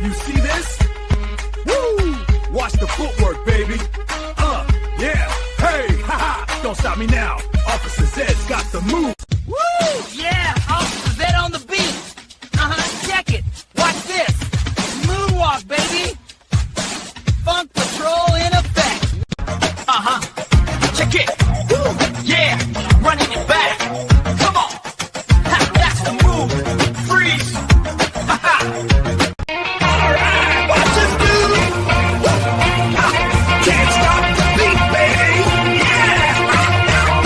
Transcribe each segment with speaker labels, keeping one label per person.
Speaker 1: You see this? Woo! Watch the footwork, baby. Yeah. Hey, haha. Don't stop me now. Officer Zed's got the move.
Speaker 2: Woo! Yeah, Officer Zed on the beat. Check it. Watch this. Moonwalk, baby. Funk Patrol in effect. Check it. Woo! Yeah, running it back. Come on. Ha, that's the move. Freeze. Alright, watch this dude. Can't stop the beat, baby. Yeah.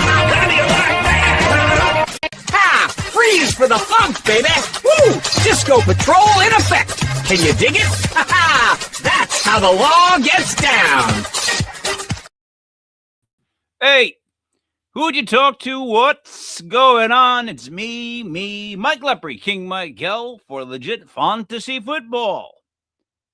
Speaker 2: How do you like that? Ha! Freeze for the funk, baby. Woo! Cisco Patrol in effect. Can you dig it? That's how the law gets down.
Speaker 3: Hey, who'd you talk to? What's going on? It's me, Mike Lepre, King Michael for Legit Fantasy Football.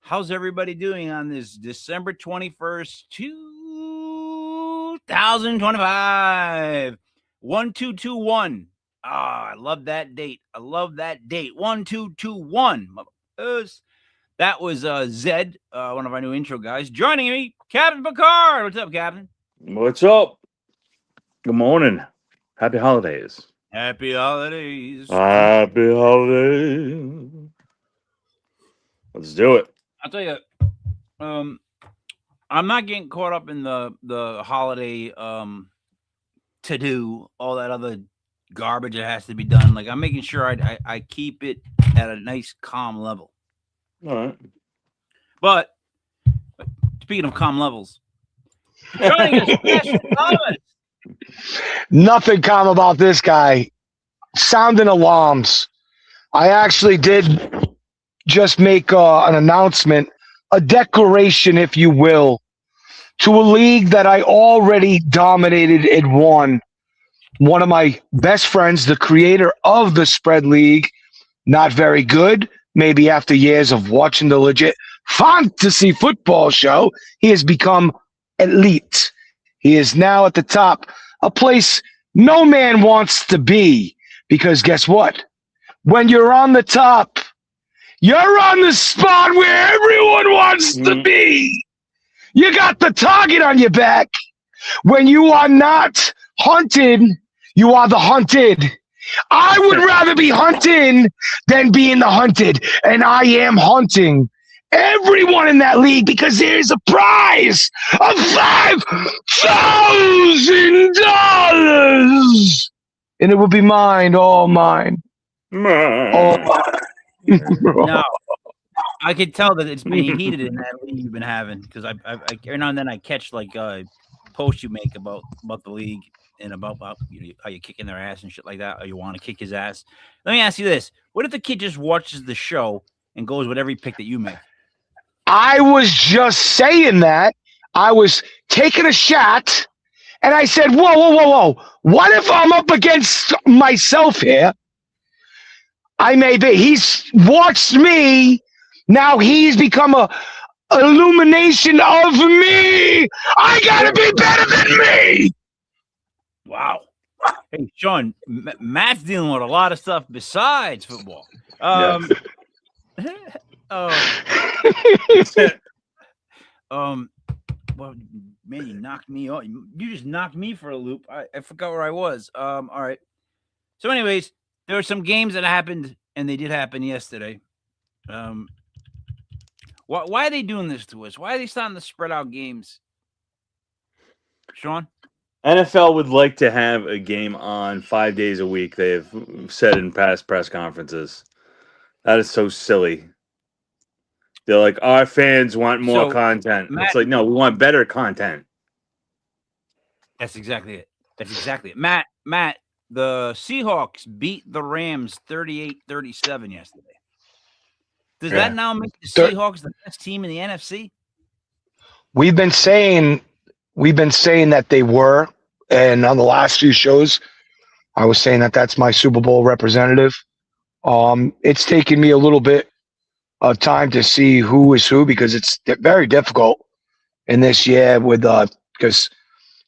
Speaker 3: How's everybody doing on this December 21st, 2025? 1221. I love that date. 1221. That was Zed, one of our new intro guys. Joining me, Captain Picard. What's up, Captain?
Speaker 4: What's up? Good morning. Happy holidays.
Speaker 3: Happy holidays.
Speaker 4: Happy holidays. Let's do it.
Speaker 3: I'll tell you, I'm not getting caught up in the holiday to do all that other garbage that has to be done. Like, I'm making sure I keep it at a nice calm level.
Speaker 4: All right.
Speaker 3: But speaking of calm levels, joining us, Thomas.
Speaker 5: Nothing calm about this guy. Sounding alarms. I actually did just make an announcement, a declaration, if you will, to a league that I already dominated and won. One of my best friends, the creator of the Spread League, not very good. Maybe after years of watching the Legit Fantasy Football show, he has become elite. He is now at the top, a place no man wants to be, because guess what? When you're on the top, you're on the spot where everyone wants to be. You got the target on your back. When you are not hunted, you are the hunted. I would rather be hunting than being the hunted, and I am hunting everyone in that league because there's a prize of $5,000, and it will be mine, all mine. All mine.
Speaker 3: No, I could tell that it's been heated in that league you've been having, because I every now and then I catch like posts you make about the league and about you know, how you're kicking their ass and shit like that, or you want to kick his ass. Let me ask you this: what if the kid just watches the show and goes with every pick that you make?
Speaker 5: I was just saying that. I was taking a shot, and I said, whoa. What if I'm up against myself here? I may be. He's watched me. Now he's become a illumination of me. I got to be better than me.
Speaker 3: Wow. Hey, Sean, Matt's dealing with a lot of stuff besides football. Well, man, you knocked me off. You just knocked me for a loop. I forgot where I was. All right. So, anyways, there were some games that happened, and they did happen yesterday. Why are they doing this to us? Why are they starting to spread out games? Sean?
Speaker 4: NFL would like to have a game on 5 days a week. They have said in past press conferences. That is so silly. They're like, our fans want more content. It's like, no, we want better content.
Speaker 3: That's exactly it. Matt, the Seahawks beat the Rams 38-37 yesterday. Does that now make the Seahawks the best team in the NFC?
Speaker 5: We've been saying that they were, and on the last few shows, I was saying that that's my Super Bowl representative. It's taken me a little bit of time to see who is who, because it's very difficult in this year because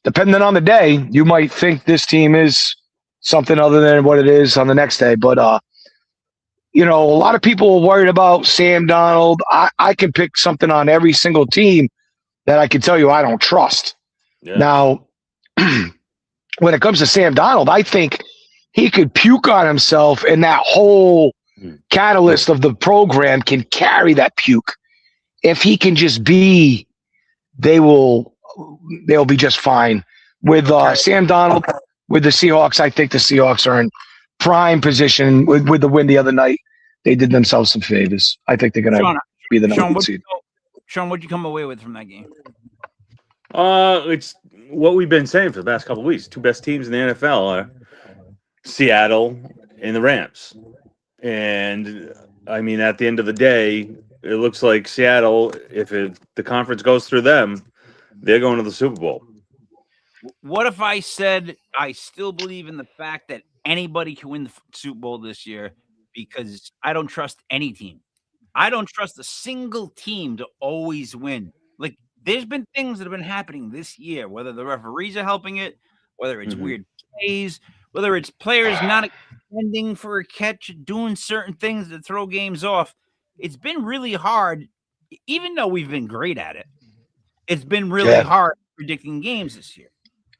Speaker 5: depending on the day, you might think this team is something other than what it is on the next day. But a lot of people are worried about Sam Darnold. I can pick something on every single team that I can tell you I don't trust.
Speaker 4: Yeah.
Speaker 5: Now, when it comes to Sam Darnold, I think he could puke on himself, and that whole catalyst of the program can carry that puke. If he can just be, they'll be just fine. With Sam Darnold, with the Seahawks, I think the Seahawks are in prime position with the win the other night. They did themselves some favors. I think they're going to be the number one seed.
Speaker 3: Sean, what'd you come away with from that game?
Speaker 4: It's what we've been saying for the past couple of weeks. Two best teams in the NFL are Seattle and the Rams. And, I mean, at the end of the day, it looks like Seattle, if the conference goes through them, they're going to the Super Bowl.
Speaker 3: What if I said I still believe in the fact that anybody can win the Super Bowl this year because I don't trust any team. I don't trust a single team to always win. Like, there's been things that have been happening this year, whether the referees are helping it, whether it's weird plays, whether it's players not extending for a catch, doing certain things to throw games off. It's been really hard, even though we've been great at it. It's been really hard predicting games this year.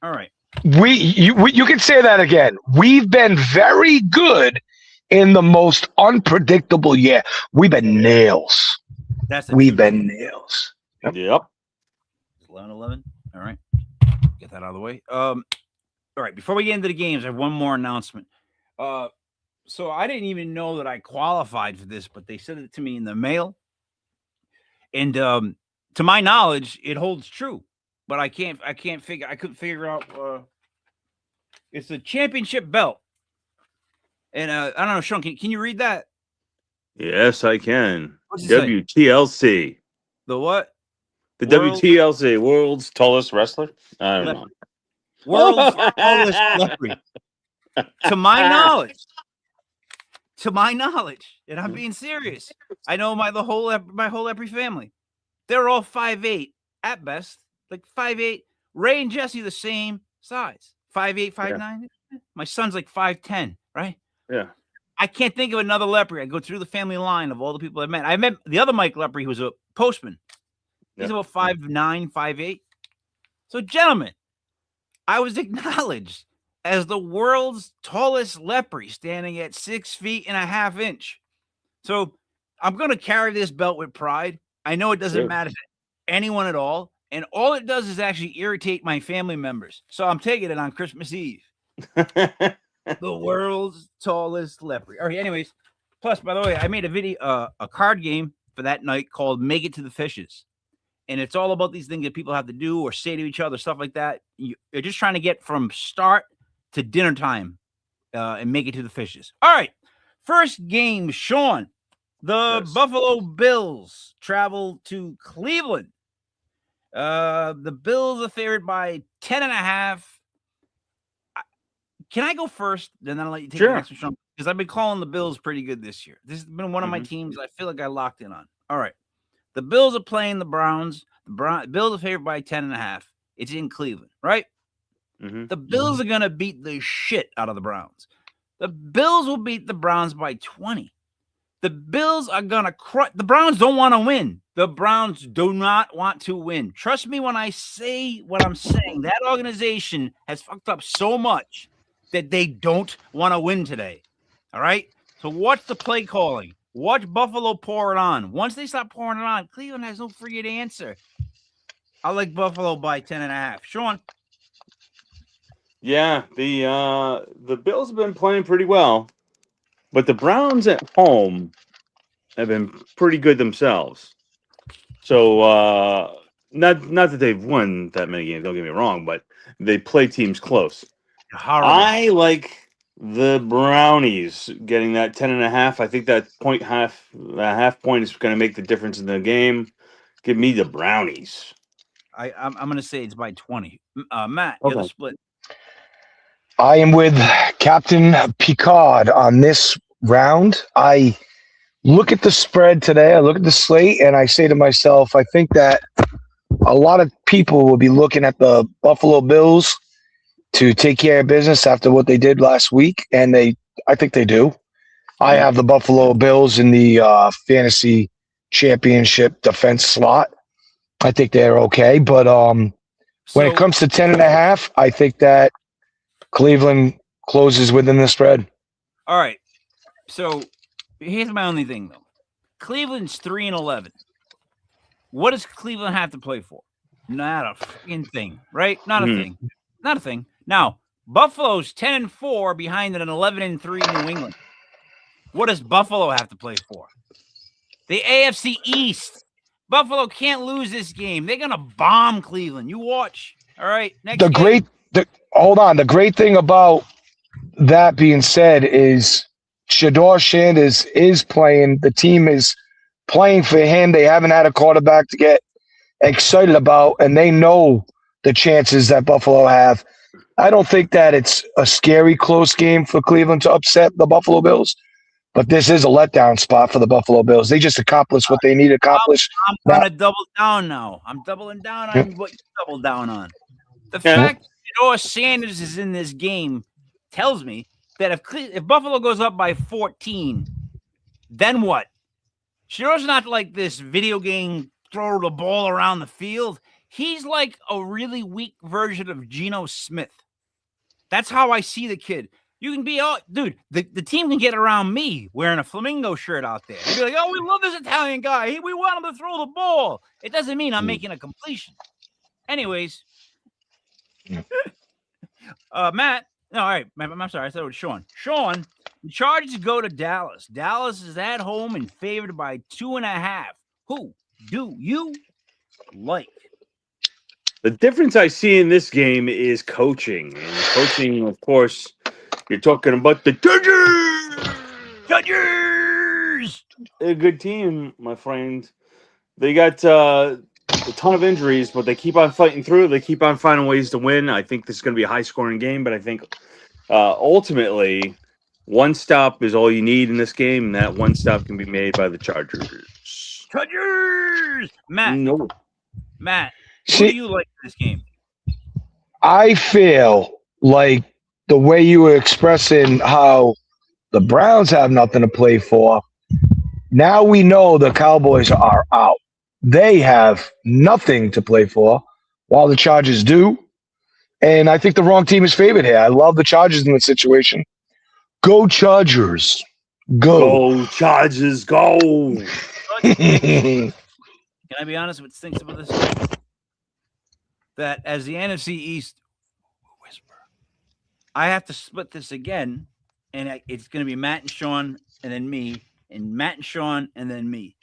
Speaker 3: All right.
Speaker 5: You can say that again. We've been very good in the most unpredictable year. We've been nails. We've been nails.
Speaker 4: Yep.
Speaker 3: 11-11. All right. Get that out of the way. All right. Before we get into the games, I have one more announcement. So I didn't even know that I qualified for this, but they sent it to me in the mail. And to my knowledge, it holds true. But I couldn't figure out it's a championship belt. And I don't know, Sean, can you read that?
Speaker 4: Yes, I can. WTLC.
Speaker 3: The what?
Speaker 4: The WTLC, world's tallest wrestler? I don't know.
Speaker 3: World's tallest celebrity. To my knowledge, and I'm being serious. I know my whole Epri family. They're all 5'8" at best. Like 5'8". Ray and Jesse the same size. 5'8", 5'9". Yeah. My son's like 5'10", right?
Speaker 4: Yeah.
Speaker 3: I can't think of another leopard. I go through the family line of all the people I met. I met the other Mike Leopard, who was a postman. He's about 5'9", 5'8". So, gentlemen, I was acknowledged as the world's tallest leopard, standing at 6'1.5 feet. So, I'm going to carry this belt with pride. I know it doesn't matter to anyone at all. And all it does is actually irritate my family members. So I'm taking it on Christmas Eve. The world's tallest leopard. All right, anyways. Plus, by the way, I made a video, a card game for that night called Make It to the Fishes. And it's all about these things that people have to do or say to each other, stuff like that. You're just trying to get from start to dinner time and make it to the Fishes. All right. First game, Sean. The Buffalo Bills travel to Cleveland. The Bills are favored by 10.5. Can I go first? Then I'll let you take the next one, because I've been calling the Bills pretty good this year. This has been one of my teams I feel like I locked in on. All right. The Bills are playing the Browns. The Bills are favored by 10.5. It's in Cleveland, right? The Bills are going to beat the shit out of the Browns. The Bills will beat the Browns by 20. The Bills are going to crush. The Browns don't want to win. The Browns do not want to win. Trust me when I say what I'm saying. That organization has fucked up so much that they don't want to win today. All right? So watch the play calling. Watch Buffalo pour it on. Once they stop pouring it on, Cleveland has no friggin' answer. I like Buffalo by 10.5. Sean?
Speaker 4: Yeah, the Bills have been playing pretty well. But the Browns at home have been pretty good themselves. So, not that they've won that many games, don't get me wrong, but they play teams close. I like the Brownies getting that 10.5. I think that half point is going to make the difference in the game. Give me the Brownies.
Speaker 3: I'm going to say it's by 20. Matt, you're the split.
Speaker 5: I am with Captain Picard on this round. I look at the spread today. I look at the slate, and I say to myself, I think that a lot of people will be looking at the Buffalo Bills to take care of business after what they did last week, and I think they do. I have the Buffalo Bills in the fantasy championship defense slot. I think they're okay, but when it comes to 10.5, I think that Cleveland closes within the spread.
Speaker 3: All right. So here's my only thing though. Cleveland's 3-11. What does Cleveland have to play for? Not a freaking thing, right? Not a thing. Not a thing. Now, Buffalo's 10-4 behind an 11-3 New England. What does Buffalo have to play for? The AFC East. Buffalo can't lose this game. They're gonna bomb Cleveland. You watch. All right. Next game.
Speaker 5: Hold on. The great thing about that being said is Shador Sanders is playing. The team is playing for him. They haven't had a quarterback to get excited about, and they know the chances that Buffalo have. I don't think that it's a scary close game for Cleveland to upset the Buffalo Bills, but this is a letdown spot for the Buffalo Bills. They just accomplished what they need to accomplish.
Speaker 3: I'm going to double down now. I'm doubling down on what you doubled down on. The fact that Shador Sanders is in this game tells me that if Buffalo goes up by 14, then what? Shador's not like this video game throw the ball around the field. He's like a really weak version of Geno Smith. That's how I see the kid. You can be dude, the team can get around me wearing a flamingo shirt out there. They'd be like, oh, we love this Italian guy. We want him to throw the ball. It doesn't mean I'm making a completion. Anyways. Matt. No, all right. I'm sorry. I thought it was Sean. Sean, the Chargers go to Dallas. Dallas is at home and favored by 2.5. Who do you like?
Speaker 4: The difference I see in this game is coaching. And coaching, of course, you're talking about the Chargers.
Speaker 3: Chargers!
Speaker 4: A good team, my friend. They got a ton of injuries, but they keep on fighting through. They keep on finding ways to win. I think this is going to be a high-scoring game, but I think ultimately one stop is all you need in this game, and that one stop can be made by the Chargers.
Speaker 3: Chargers! Matt.
Speaker 4: No.
Speaker 3: Matt, who do you like in this game?
Speaker 5: I feel like the way you were expressing how the Browns have nothing to play for, now we know the Cowboys are out. They have nothing to play for, while the Chargers do. And I think the wrong team is favored here. I love the Chargers in this situation. Go Chargers.
Speaker 4: Go Chargers, go.
Speaker 3: Can I be honest with stinks about this? That as the NFC East whisper, I have to split this again, and it's going to be Matt and Sean, and then me, and Matt and Sean, and then me.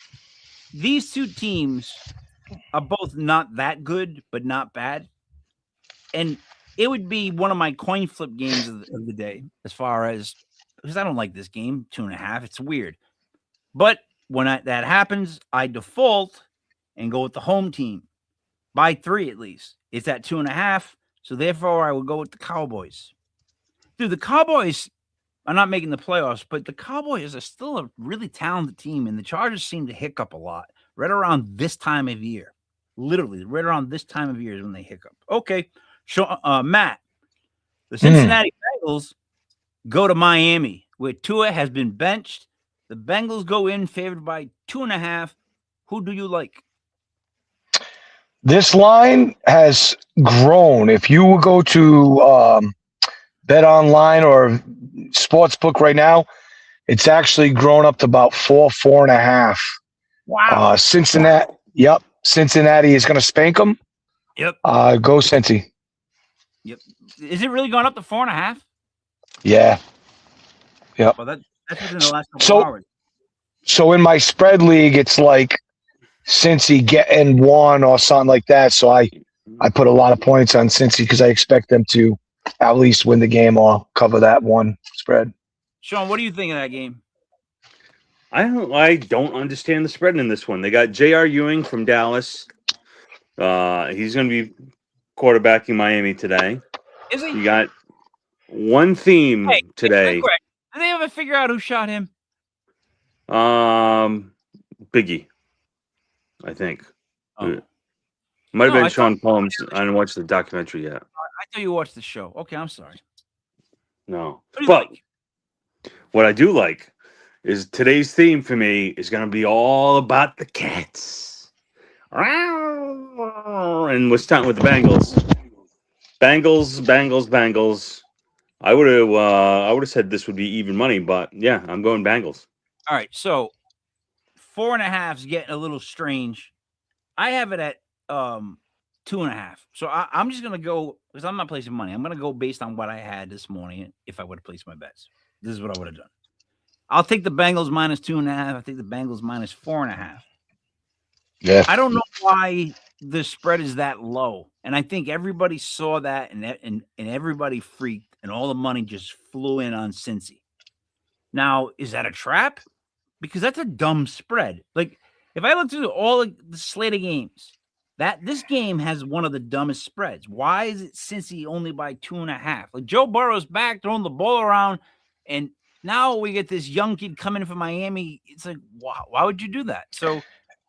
Speaker 3: These two teams are both not that good, but not bad. And it would be one of my coin flip games of the day, as far as, because I don't like this game, 2.5. It's weird. But when that happens, I default and go with the home team by 3 at least. It's at 2.5. So therefore, I will go with the Cowboys. Dude, the Cowboys are not making the playoffs, but the Cowboys are still a really talented team, and the Chargers seem to hiccup a lot right around this time of year. Literally, right around this time of year is when they hiccup. Okay, Matt, the Cincinnati Bengals go to Miami, where Tua has been benched. The Bengals go in favored by 2.5. Who do you like?
Speaker 5: This line has grown. If you go to Bet Online or Sportsbook right now, it's actually grown up to about 4.5.
Speaker 3: Wow.
Speaker 5: Cincinnati. Yep. Cincinnati is going to spank them.
Speaker 3: Yep.
Speaker 5: Go Cincy.
Speaker 3: Yep. Is it really going up to 4.5?
Speaker 5: Yeah. Yep.
Speaker 3: Well, that's within the last couple hours.
Speaker 5: So in my spread league, it's like Cincy getting 1 or something like that. So I put a lot of points on Cincy because I expect them to at least win the game or cover that one spread.
Speaker 3: Sean, what do you think of that game?
Speaker 4: I don't understand the spread in this one. They got J.R. Ewing from Dallas. He's going to be quarterbacking Miami today.
Speaker 3: Is he?
Speaker 4: You got one theme today.
Speaker 3: Did they ever figure out who shot him?
Speaker 4: Biggie, I think.
Speaker 3: Oh.
Speaker 4: Might have been Sean Combs. I didn't watch the documentary yet.
Speaker 3: I thought you watched the show. Okay, I'm sorry.
Speaker 4: No.
Speaker 3: What do you like?
Speaker 4: What I do like, is today's theme for me is going to be all about the cats. And we're starting with the Bengals. Bengals. I would have said this would be even money, but yeah, I'm going Bengals.
Speaker 3: All right, so 4.5 is getting a little strange. I have it at 2.5. So I'm just gonna go because I'm not placing money. I'm gonna go based on what I had this morning. If I would have placed my bets, this is what I would have done. I'll take the Bengals minus 2.5. I think the Bengals minus 4.5.
Speaker 5: Yeah.
Speaker 3: I don't know why the spread is that low, and I think everybody saw that, and everybody freaked, and all the money just flew in on Cincy. Now, is that a trap? Because that's a dumb spread. Like, if I look through all of the slate of games, this game has one of the dumbest spreads. Why is it Cincy only by 2.5? Like, Joe Burrow's back throwing the ball around, and now we get this young kid coming from Miami. It's like, why would you do that? So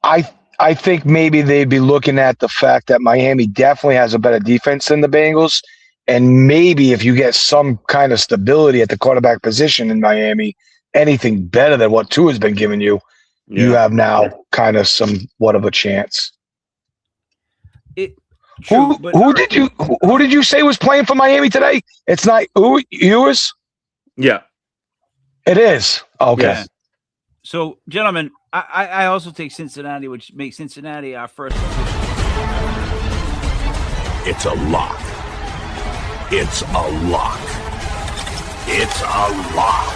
Speaker 5: I think maybe they'd be looking at the fact that Miami definitely has a better defense than the Bengals. And maybe if you get some kind of stability at the quarterback position in Miami, anything better than what Tua has been giving you, you have now kind of somewhat of a chance.
Speaker 3: True,
Speaker 5: who did you say was playing for Miami today? It's not Ewers?
Speaker 4: Yeah.
Speaker 5: It is. Okay.
Speaker 3: Yeah. So, gentlemen, I also take Cincinnati, which makes Cincinnati our first.
Speaker 1: It's a lock. It's a lock. It's a lock.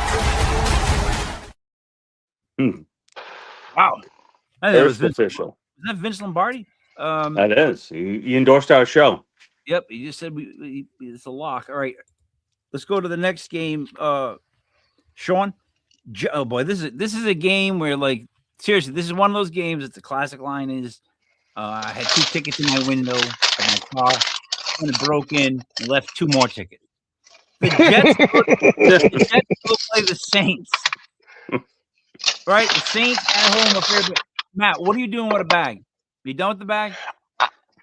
Speaker 3: Wow.
Speaker 4: There's official.
Speaker 3: Is that Vince Lombardi?
Speaker 4: That is. He endorsed our show.
Speaker 3: Yep. He just said it's a lock. All right. Let's go to the next game. Sean. Oh boy, this is a game where, like, seriously, this is one of those games. It's a classic line is I had 2 tickets in my window of my car, and it broke in and left 2 more tickets. The Jets will play the Saints. Right? The Saints at home up here. Matt, what are you doing with a bag? You done with the bag?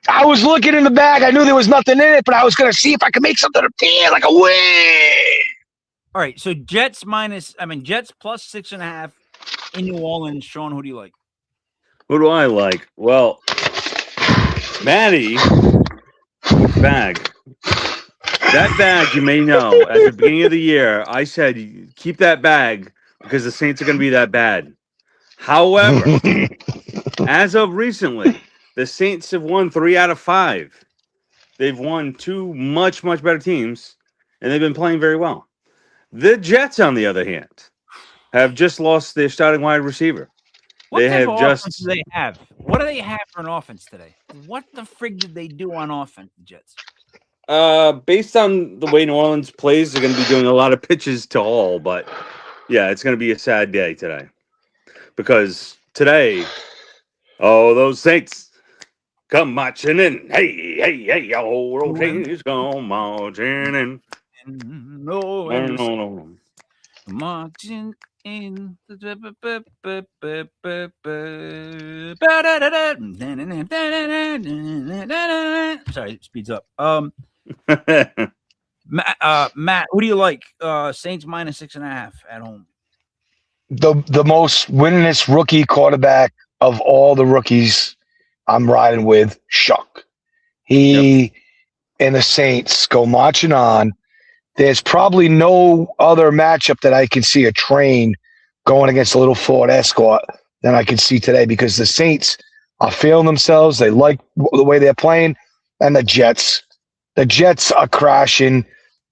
Speaker 5: I was looking in the bag. I knew there was nothing in it, but I was going to see if I could make something appear like a win.
Speaker 3: All right, so Jets plus 6.5 in New Orleans. Sean, who do you like?
Speaker 4: Who do I like? Well, Maddie with the bag. That bag, you may know, at the beginning of the year, I said, keep that bag because the Saints are going to be that bad. However, as of recently, the Saints have won 3 out of 5. They've won 2 much, much better teams, and they've been playing very well. The Jets, on the other hand, have just lost their starting wide receiver.
Speaker 3: What do they have? What do they have for an offense today? What the frig did they do on offense, the Jets?
Speaker 4: Based on the way New Orleans plays, they're going to be doing a lot of pitches to all. But, yeah, it's going to be a sad day today. Because today, those Saints come marching in. Hey, old team's come marching in. No.
Speaker 3: Marching in. Sorry, it speeds up. Matt, who do you like? Saints minus 6.5 at home.
Speaker 5: The most winningest rookie quarterback of all the rookies I'm riding with, Shuck. He and the Saints go marching on. There's probably no other matchup that I can see a train going against a little Ford Escort than I can see today because the Saints are feeling themselves. They like the way they're playing. And the Jets are crashing.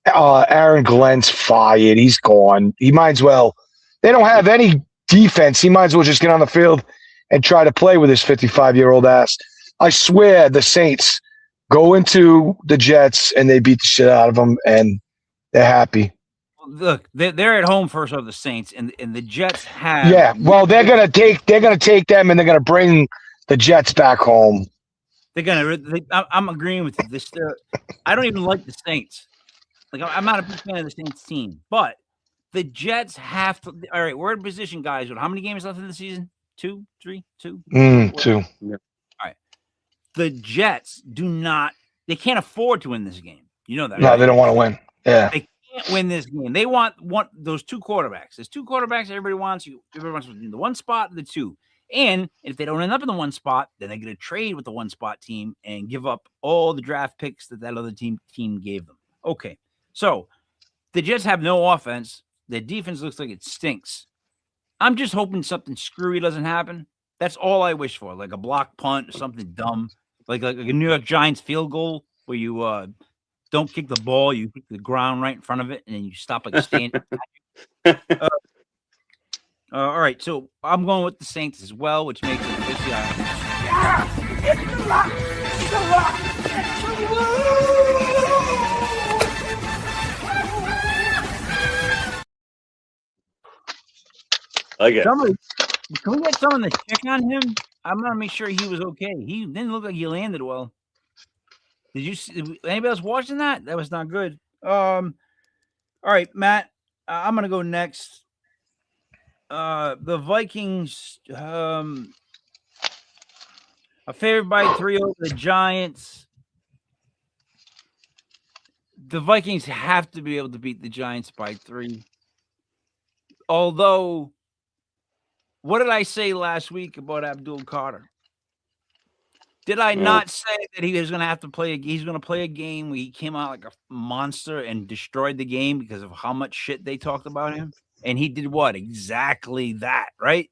Speaker 5: Aaron Glenn's fired. He's gone. He might as well. They don't have any defense. He might as well just get on the field and try to play with his 55-year-old ass. I swear the Saints go into the Jets and they beat the shit out of them, and they're happy.
Speaker 3: Look, they're at home first of the Saints, and the Jets have.
Speaker 5: Yeah, well, they're gonna take them, and they're gonna bring the Jets back home.
Speaker 3: I'm agreeing with you. I don't even like the Saints. Like, I'm not a big fan of the Saints team, but the Jets have to. All right, we're in position, guys. How many games left in the season? 2, 3, 2.
Speaker 5: 2.
Speaker 3: Yeah. All right. The Jets do not. They can't afford to win this game. You know that.
Speaker 5: No,
Speaker 3: right?
Speaker 5: they don't want to win. Yeah.
Speaker 3: They can't win this game. They want those two quarterbacks. There's two quarterbacks everybody wants. Everybody wants the one spot and the two. And if they don't end up in the one spot, then they're going to trade with the one spot team and give up all the draft picks that other team gave them. Okay, so the Jets have no offense. Their defense looks like it stinks. I'm just hoping something screwy doesn't happen. That's all I wish for, like a block punt or something dumb, like a New York Giants field goal where you don't kick the ball, you kick the ground right in front of it, and then you stop like a stand. All right, so I'm going with the Saints as well, which makes it this year.
Speaker 4: Like it.
Speaker 3: Can we get someone to check on him? I'm gonna make sure he was okay. He didn't look like he landed well. Did you see anybody else watching that? That was not good. All right, Matt. I'm gonna go next. The Vikings are favored by 3 over the Giants. The Vikings have to be able to beat the Giants by 3. Although, what did I say last week about Abdul Carter? Did I not say that he was going to have to play? He's going to play a game where he came out like a monster and destroyed the game because of how much shit they talked about him? And he did what? Exactly that, right?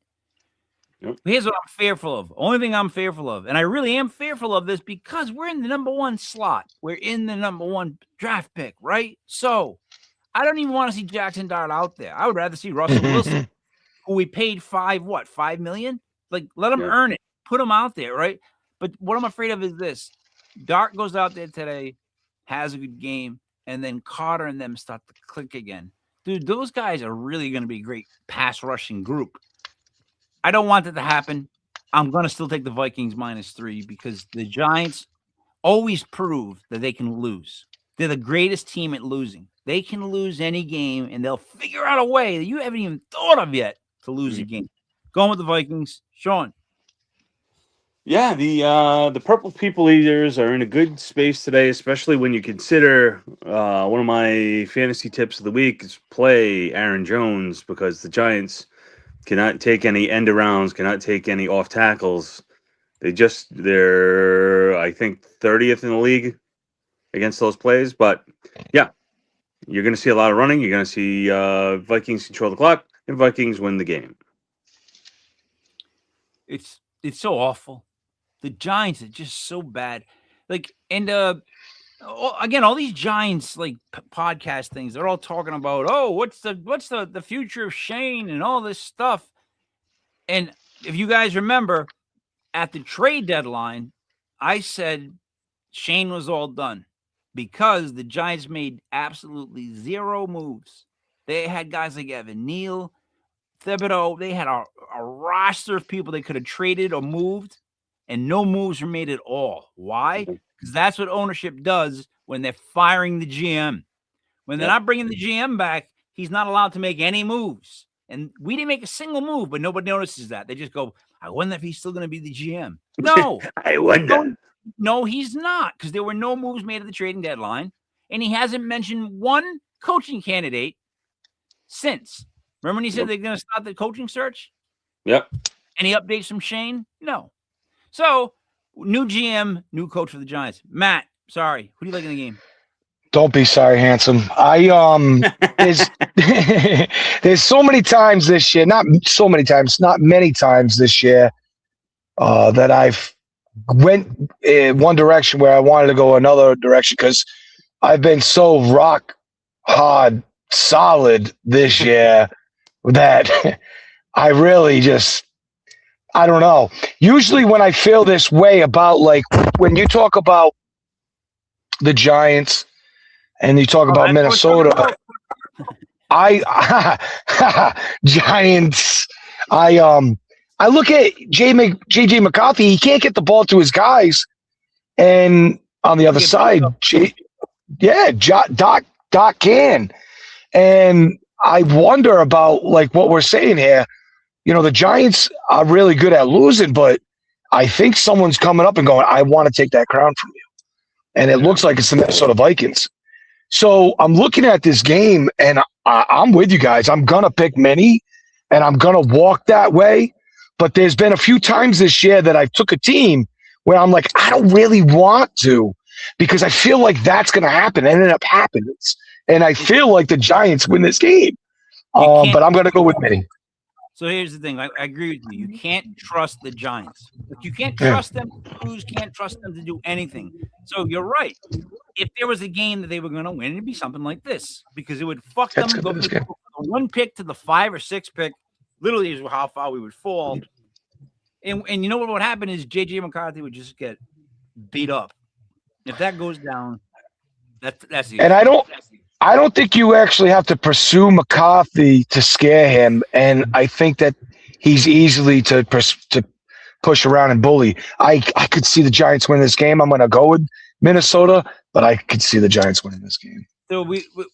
Speaker 3: Yep. Here's what I'm fearful of. Only thing I'm fearful of, and I really am fearful of this because we're in the number 1 slot. We're in the number 1 draft pick, right? So I don't even want to see Jackson Dart out there. I would rather see Russell Wilson, who we paid $5 million? Like, let him earn it. Put him out there, right? But what I'm afraid of is this. Dart goes out there today, has a good game, and then Carter and them start to click again. Dude, those guys are really going to be a great pass rushing group. I don't want that to happen. I'm going to still take the Vikings -3 because the Giants always prove that they can lose. They're the greatest team at losing. They can lose any game, and they'll figure out a way that you haven't even thought of yet to lose a game. Going with the Vikings. Sean.
Speaker 4: Yeah, the Purple People Eaters are in a good space today, especially when you consider one of my fantasy tips of the week is play Aaron Jones because the Giants cannot take any end arounds, cannot take any off tackles. They're I think 30th in the league against those plays. But yeah, you're going to see a lot of running. You're going to see Vikings control the clock and Vikings win the game.
Speaker 3: It's so awful. The Giants are just so bad. Like, and again, all these Giants like podcast things, they're all talking about, oh, what's the future of Shane and all this stuff. And if you guys remember, at the trade deadline, I said Shane was all done because the Giants made absolutely 0 moves. They had guys like Evan Neal, Thibodeau. They had a roster of people they could have traded or moved. And no moves were made at all. Why? Because that's what ownership does when they're firing the GM. When they're not bringing the GM back, he's not allowed to make any moves. And we didn't make a single move, but nobody notices that. They just go, I wonder if he's still going to be the GM. No.
Speaker 4: I wonder.
Speaker 3: No, he's not, because there were no moves made at the trading deadline. And he hasn't mentioned one coaching candidate since. Remember when he said they're going to start the coaching search?
Speaker 4: Yep.
Speaker 3: Any updates from Shane? No. So, new GM, new coach for the Giants. Matt, sorry. Who do you like in the game?
Speaker 5: Don't be sorry, handsome. There's so many times this year, not so many times, not many times this year, that I've went in one direction where I wanted to go another direction because I've been so rock hard solid this year that I really just, I don't know. Usually when I feel this way about, like, when you talk about the Giants and you talk about Minnesota, Giants, I look at J.J. McCarthy. He can't get the ball to his guys. And on the other side, Doc can. And I wonder about, like, what we're saying here. You know, the Giants are really good at losing, but I think someone's coming up and going, I want to take that crown from you. And it looks like it's the Minnesota Vikings. So I'm looking at this game, and I'm with you guys. I'm going to pick many, and I'm going to walk that way. But there's been a few times this year that I took a team where I'm like, I don't really want to because I feel like that's going to happen. It ended up happening. And I feel like the Giants win this game. But I'm going to go with many.
Speaker 3: So here's the thing. I agree with you. You can't trust the Giants. Like, you can't trust them to lose, can't trust them to do anything. So you're right. If there was a game that they were going to win, it'd be something like this because it would fuck them. Go from the 1 pick to the 5 or 6 pick. Literally is how far we would fall. And you know what would happen is J.J. McCarthy would just get beat up. If that goes down, that's the
Speaker 5: And I don't think you actually have to pursue McCarthy to scare him, and I think that he's easily to push around and bully. I could see the Giants win this game. I'm going to go with Minnesota, but I could see the Giants winning this game.
Speaker 3: So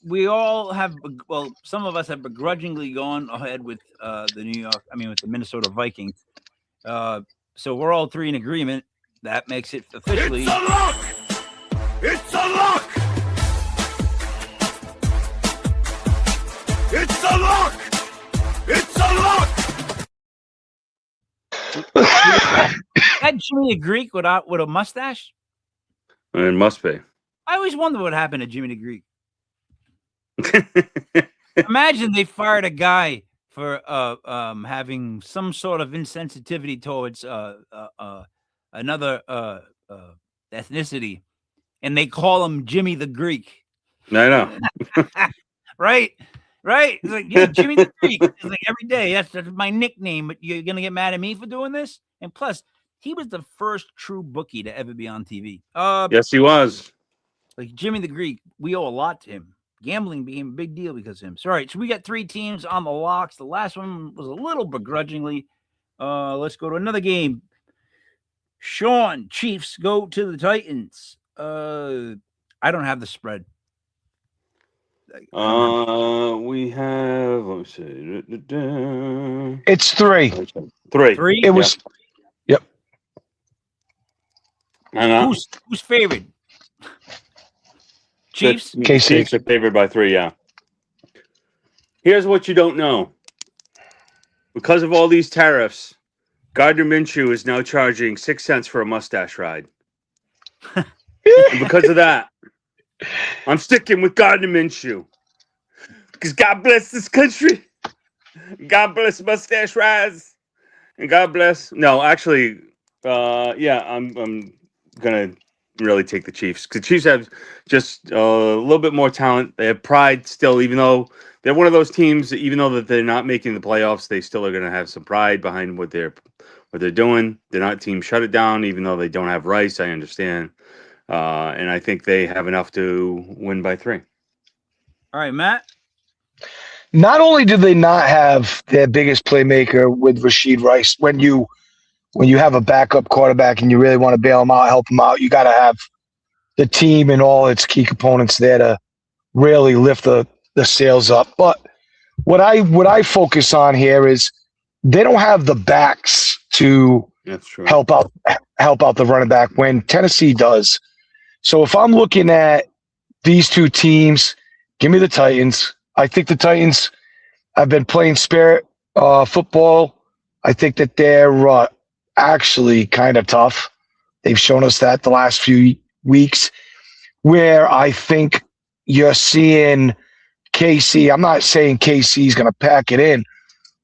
Speaker 3: we all have, well, some of us have begrudgingly gone ahead with with the Minnesota Vikings. So we're all three in agreement. That makes it officially.
Speaker 1: It's a lock! It's a lock! It's a lock! It's a lock!
Speaker 3: That Jimmy the Greek with a mustache?
Speaker 4: It must be.
Speaker 3: I always wonder what happened to Jimmy the Greek. Imagine they fired a guy for having some sort of insensitivity towards another ethnicity, and they call him Jimmy the Greek.
Speaker 4: I know.
Speaker 3: Right. It's like, yeah, Jimmy the Greek. It's like every day. That's my nickname. But you're gonna get mad at me for doing this? And plus, he was the first true bookie to ever be on TV.
Speaker 4: Yes, he was.
Speaker 3: Like Jimmy the Greek, we owe a lot to him. Gambling became a big deal because of him. So, all right, so we got 3 teams on the locks. The last one was a little begrudgingly. Let's go to another game. Sean, Chiefs go to the Titans. I don't have the spread.
Speaker 4: We have. Let me see.
Speaker 5: It's 3.
Speaker 4: 3.
Speaker 5: It was. Yep.
Speaker 3: Who's favored? Chiefs?
Speaker 5: KC.
Speaker 4: Chiefs are favored by 3, yeah. Here's what you don't know. Because of all these tariffs, Gardner Minshew is now charging 6 cents for a mustache ride. And because of that, I'm sticking with Gardner Minshew. Because God bless this country. God bless mustache rides. And God bless. No, actually, I'm going to really take the Chiefs. Because the Chiefs have just a little bit more talent. They have pride still, even though they're one of those teams, even though that they're not making the playoffs, they still are going to have some pride behind what they're doing. They're not team shut it down, even though they don't have Rice. I understand. And I think they have enough to win by 3.
Speaker 3: All right, Matt.
Speaker 5: Not only do they not have their biggest playmaker with Rashid Rice, when you have a backup quarterback and you really want to bail him out, help him out, you got to have the team and all its key components there to really lift the sails up. But what I focus on here is they don't have the backs to help out the running back when Tennessee does. So if I'm looking at these 2 teams, give me the Titans. I think the Titans have been playing spirit football. I think that they're actually kind of tough. They've shown us that the last few weeks, where I think you're seeing KC. I'm not saying KC is going to pack it in,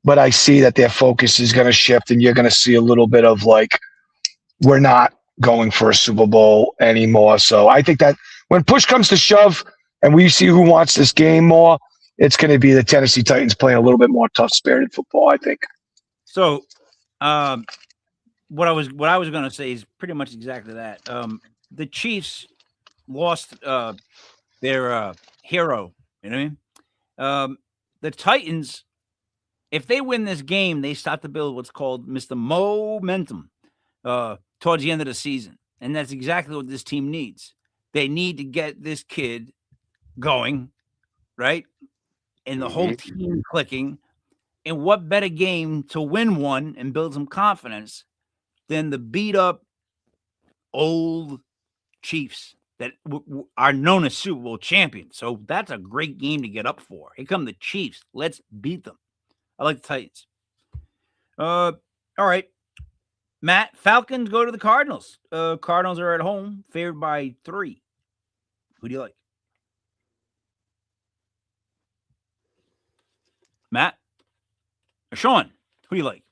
Speaker 5: but I see that their focus is going to shift, and you're going to see a little bit of like, we're not going for a Super Bowl anymore. So I think that when push comes to shove and we see who wants this game more, it's going to be the Tennessee Titans playing a little bit more tough-spirited football, I think.
Speaker 3: So what I was going to say is pretty much exactly that. The Chiefs lost their hero, you know what I mean? The Titans, if they win this game, they start to build what's called Mr. Momentum towards the end of the season. And that's exactly what this team needs. They need to get this kid going, right? And the whole team clicking. And what better game to win one and build some confidence than the beat up old Chiefs that are known as Super Bowl champions. So that's a great game to get up for. Here come the Chiefs. Let's beat them. I like the Titans. All right. Matt, Falcons go to the Cardinals. Cardinals are at home, favored by 3. Who do you like? Matt? Or Sean, who do you like?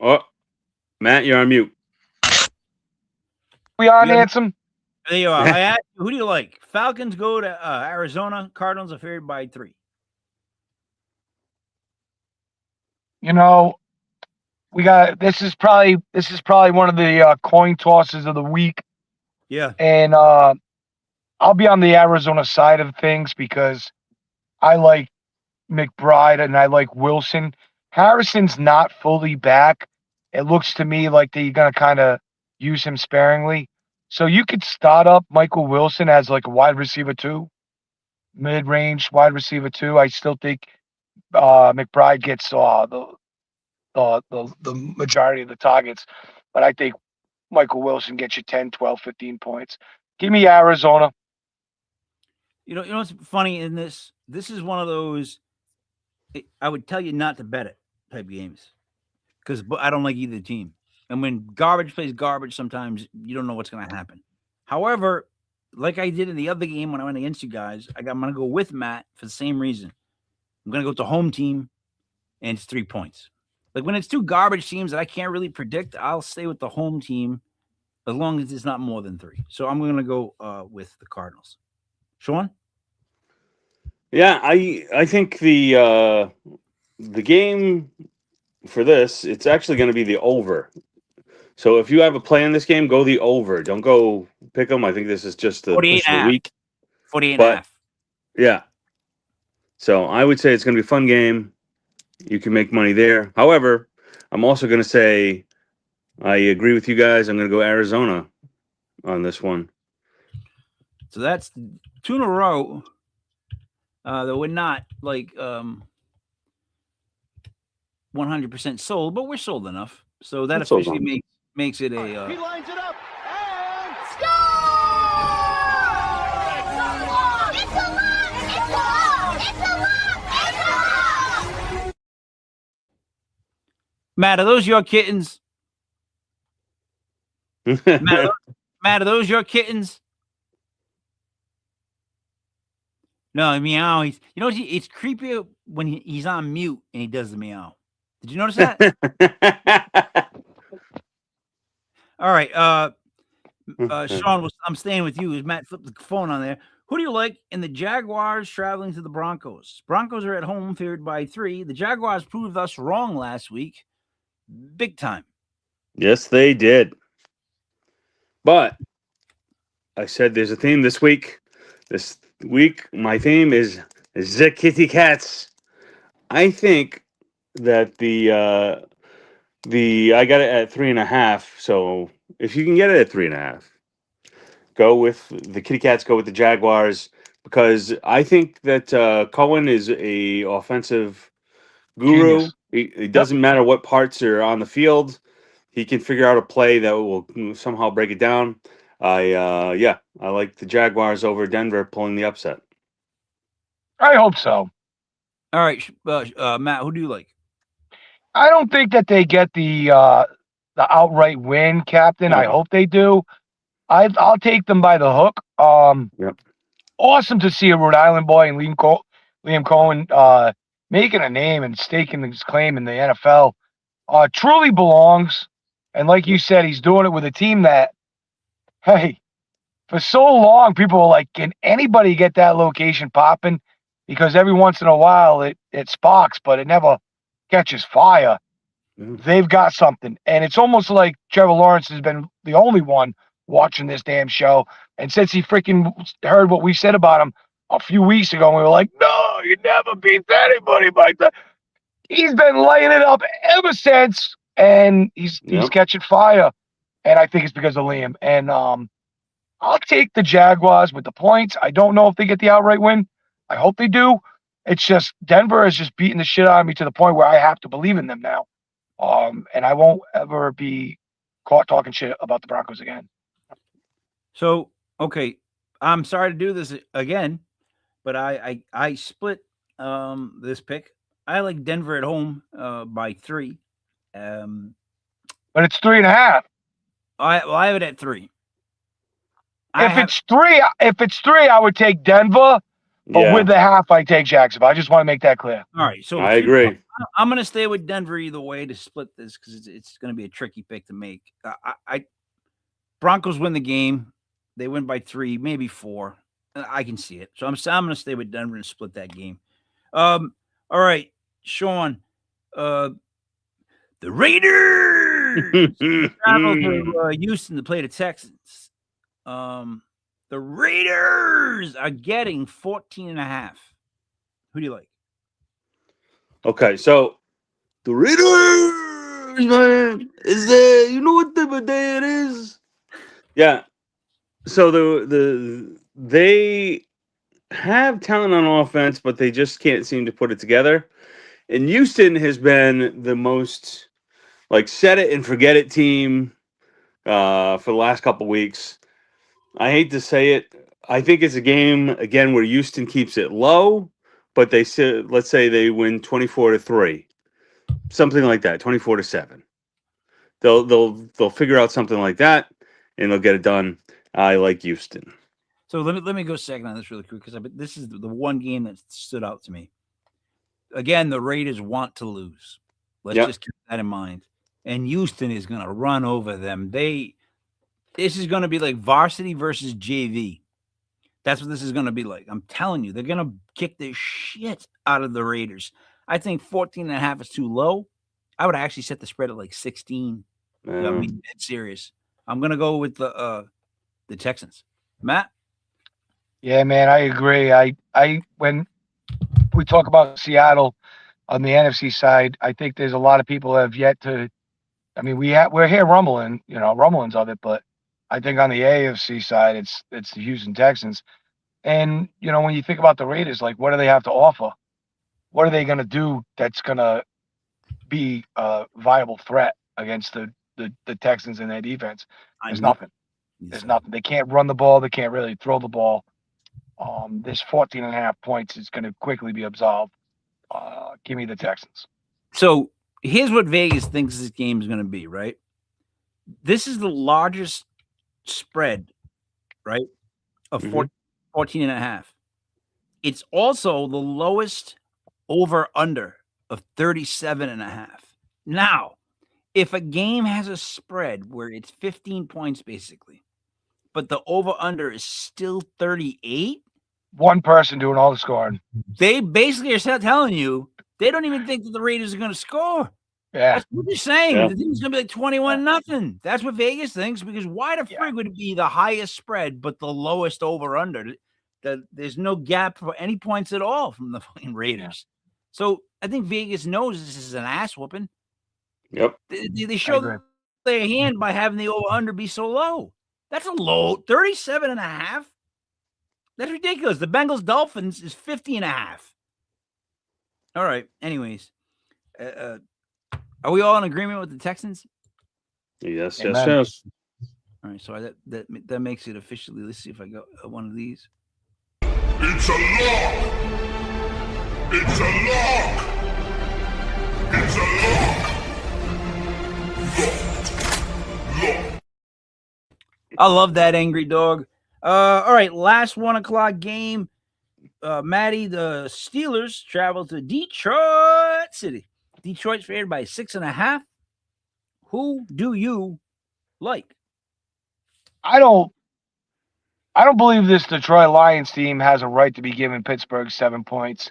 Speaker 4: Oh, Matt, you're on mute.
Speaker 5: We on, Ansem?
Speaker 3: There you are. I asked you, who do you like? Falcons go to Arizona. Cardinals are favored by 3.
Speaker 5: You know, this is probably one of the coin tosses of the week.
Speaker 3: Yeah.
Speaker 5: And I'll be on the Arizona side of things because I like McBride and I like Wilson. Harrison's not fully back. It looks to me like they're going to kind of use him sparingly. So you could start up Michael Wilson as like a wide receiver 2, mid-range wide receiver 2. I still think McBride gets the majority of the targets, but I think Michael Wilson gets you 10, 12, 15 points. Give me Arizona.
Speaker 3: You know what's funny in this? This is one of those I would tell you not to bet it type games because I don't like either team. And when garbage plays garbage, sometimes you don't know what's going to happen. However, like I did in the other game when I went against you guys, I'm going to go with Matt for the same reason. I'm going to go with the home team, and it's 3 points. Like when it's 2 garbage teams that I can't really predict, I'll stay with the home team as long as it's not more than 3. So I'm going to go with the Cardinals. Sean?
Speaker 4: Yeah, I think the game for this, it's actually going to be the over. So if you have a play in this game, go the over. Don't go pick them. I think this is just the push of the week.
Speaker 3: 48 and a half.
Speaker 4: Yeah. So I would say it's going to be a fun game. You can make money there. However, I'm also going to say I agree with you guys. I'm going to go Arizona on this one.
Speaker 3: So that's 2 in a row that we're not like 100% sold, but we're sold enough. So that officially makes it a.
Speaker 1: He lines it up and
Speaker 6: Score! It's a lock! It's a lock! It's a lock! It's a lock!
Speaker 3: Matt, are those your kittens? Matt, are those your kittens? No, meow. It's creepy when he's on mute and he does the meow. Did you notice that? All right, Sean, I'm staying with you. As Matt flipped the phone on there. Who do you like in the Jaguars traveling to the Broncos? Broncos are at home, favored by 3. The Jaguars proved us wrong last week, big time.
Speaker 4: Yes, they did. But I said there's a theme this week. This week, my theme is the kitty cats. I think that I got it at 3.5. So if you can get it at 3.5, go with the kitty cats. Go with the Jaguars because I think that Cohen is a offensive guru. It doesn't matter what parts are on the field. He can figure out a play that will somehow break it down. I like the Jaguars over Denver pulling the upset.
Speaker 5: I hope so.
Speaker 3: All right, Matt, who do you like?
Speaker 5: I don't think that they get the outright win, Captain. I hope they do. I'll take them by the hook.
Speaker 4: Yep.
Speaker 5: Awesome to see a Rhode Island boy and Liam Cohen making a name and staking his claim in the NFL. Truly belongs. And like you said, he's doing it with a team that, hey, for so long, people were like, can anybody get that location popping? Because every once in a while it sparks, but it never catches fire. They've got something. And it's almost like Trevor Lawrence has been the only one watching this damn show. And since he freaking heard what we said about him a few weeks ago, we were like, no, you never beat anybody like that. He's been laying it up ever since, and he's catching fire. And I think it's because of Liam. And I'll take the Jaguars with the points. I don't know if they get the outright win. I hope they do. It's just Denver is just beating the shit out of me to the point where I have to believe in them now. And I won't ever be caught talking shit about the Broncos again.
Speaker 3: So Okay, I'm sorry to do this again, but I split this pick. I like Denver at home by 3. Um,
Speaker 5: But it's 3.5.
Speaker 3: I have it at 3. I
Speaker 5: If
Speaker 3: have
Speaker 5: it's three, I would take Denver. But with
Speaker 4: Yeah,
Speaker 5: the half, I take Jacksonville. I just want to make that clear.
Speaker 3: all right. So
Speaker 4: I
Speaker 3: 3
Speaker 4: agree.
Speaker 3: I'm going to stay with Denver either way to split this because it's going to be a tricky pick to make. Broncos win the game. They win by 3, maybe 4. I can see it. So I'm going to stay with Denver and split that game. All right, Sean. The Raiders travel to Houston to play the Texans. The Raiders are getting 14.5. Who do you like?
Speaker 4: Okay, so the Raiders, man, is there? You know what type of day it is? Yeah. So they have talent on offense, but they just can't seem to put it together. And Houston has been the most like set it and forget it team for the last couple weeks. I hate to say it. I think it's a game again where Houston keeps it low, but they say, let's say they win 24-3, something like that, 24-7. They'll figure out something like that, and they'll get it done. I like Houston.
Speaker 3: So let me go second on this really quick because this is the one game that stood out to me. Again, the Raiders want to lose. Let's just keep that in mind. And Houston is going to run over them. This is going to be like varsity versus JV. That's what this is going to be like. I'm telling you, they're going to kick the shit out of the Raiders. I think 14.5 is too low. I would actually set the spread at like 16. I'm being dead serious. I'm going to go with the Texans. Matt?
Speaker 5: Yeah, man, I agree. I when we talk about Seattle on the NFC side, I think there's a lot of people that have yet to. I mean, we're here rumbling, rumblings of it, but I think on the AFC side, it's the Houston Texans. And when you think about the Raiders, like, what do they have to offer? What are they going to do that's going to be a viable threat against the Texans and their defense? There's nothing. There's nothing. They can't run the ball. They can't really throw the ball. This 14.5 points is going to quickly be absolved. Give me the Texans.
Speaker 3: So here's what Vegas thinks this game is going to be, right? This is the largest spread, right, of 14.5. It's also the lowest over-under of 37.5. Now, if a game has a spread where it's 15 points basically, but the over-under is still 38,
Speaker 5: one person doing all the scoring.
Speaker 3: They basically are telling you they don't even think that the Raiders are going to score.
Speaker 5: Yeah.
Speaker 3: That's what they're saying.
Speaker 4: Yeah.
Speaker 3: The team's going to be like 21-0. That's what Vegas thinks, because why the frig would it be the highest spread but the lowest over-under? There's no gap for any points at all from the fucking Raiders. So I think Vegas knows this is an ass whooping.
Speaker 4: Yep.
Speaker 3: They show their hand by having the over-under be so low. That's a low 37.5. That's ridiculous. The Bengals Dolphins is 50.5. All right. Anyways, are we all in agreement with the Texans?
Speaker 4: Yes.
Speaker 5: Amen.
Speaker 4: Yes.
Speaker 3: All right. So that makes it officially. Let's see if I got one of these.
Speaker 1: It's a lock! It's a lock! It's a lock! Lock!
Speaker 3: I love that angry dog. All right. Last 1 o'clock game. Maddie, the Steelers travel to Detroit City. Detroit's favored by 6.5. Who do you like?
Speaker 5: I don't believe this Detroit Lions team has a right to be giving Pittsburgh 7 points.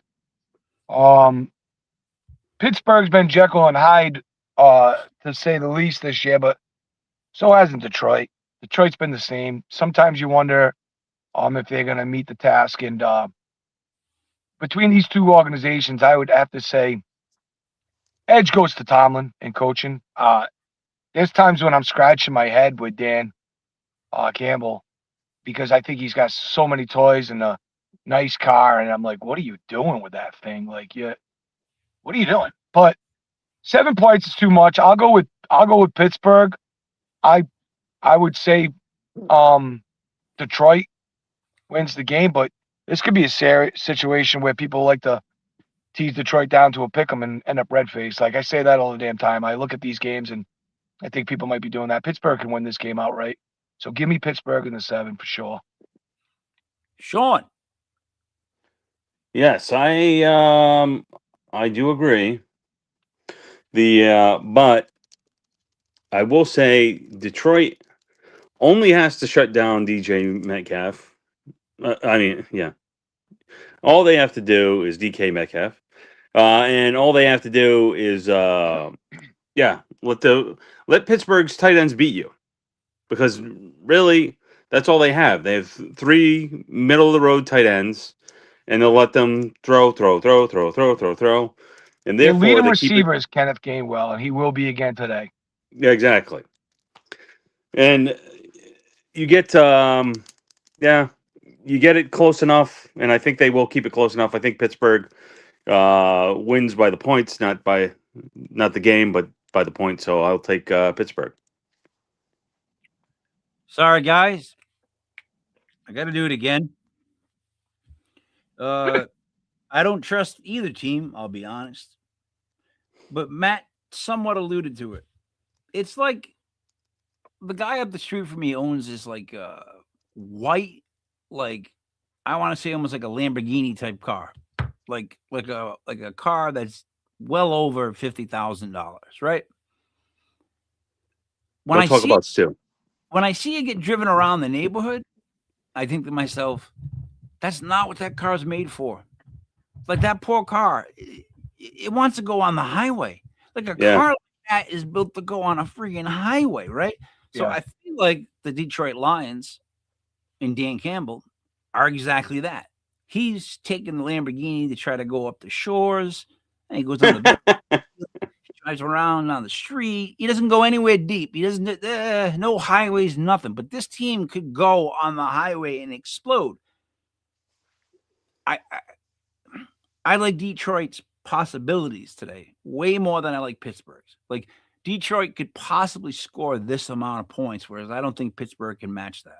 Speaker 5: Pittsburgh's been Jekyll and Hyde, to say the least, this year, but so hasn't Detroit. Detroit's been the same. Sometimes you wonder if they're going to meet the task. And between these two organizations, I would have to say edge goes to Tomlin and coaching. There's times when I'm scratching my head with Dan Campbell, because I think he's got so many toys and a nice car, and I'm like, what are you doing with that thing? Like, what are you doing? But 7 points is too much. I'll go with Pittsburgh. I would say Detroit wins the game, but this could be a situation where people like to tease Detroit down to a pick 'em and end up red faced. Like I say that all the damn time. I look at these games and I think people might be doing that. Pittsburgh can win this game outright. So give me Pittsburgh in the 7 for sure.
Speaker 3: Sean.
Speaker 4: Yes, I do agree. But I will say Detroit only has to shut down DJ Metcalf. Yeah. All they have to do is DK Metcalf, and all they have to do is let Pittsburgh's tight ends beat you, because really that's all they have. They have 3 middle of the road tight ends, and they'll let them throw, and
Speaker 5: Their
Speaker 4: therefore
Speaker 5: leading
Speaker 4: they keep
Speaker 5: receiver is Kenneth Gainwell, and he will be again today.
Speaker 4: Yeah, exactly. And you get you get it close enough, and I think they will keep it close enough. I think Pittsburgh wins by the points, not the game, but by the point. So I'll take Pittsburgh.
Speaker 3: Sorry, guys. I got to do it again. I don't trust either team, I'll be honest. But Matt somewhat alluded to it. It's like the guy up the street from me owns this like white, like I want to say almost like a Lamborghini type car, like a car that's well over $50,000, right? When
Speaker 4: We'll talk about Stu.
Speaker 3: When I see it get driven around the neighborhood, I think to myself, that's not what that car is made for. Like that poor car, it wants to go on the highway. Like a car like that is built to go on a freaking highway, right? So I feel like the Detroit Lions and Dan Campbell are exactly that. He's taking the Lamborghini to try to go up the shores, and he goes on the drives around on the street. He doesn't go anywhere deep. He doesn't no highways, nothing. But this team could go on the highway and explode. I like Detroit's possibilities today way more than I like Pittsburgh's. Like Detroit could possibly score this amount of points, whereas I don't think Pittsburgh can match that.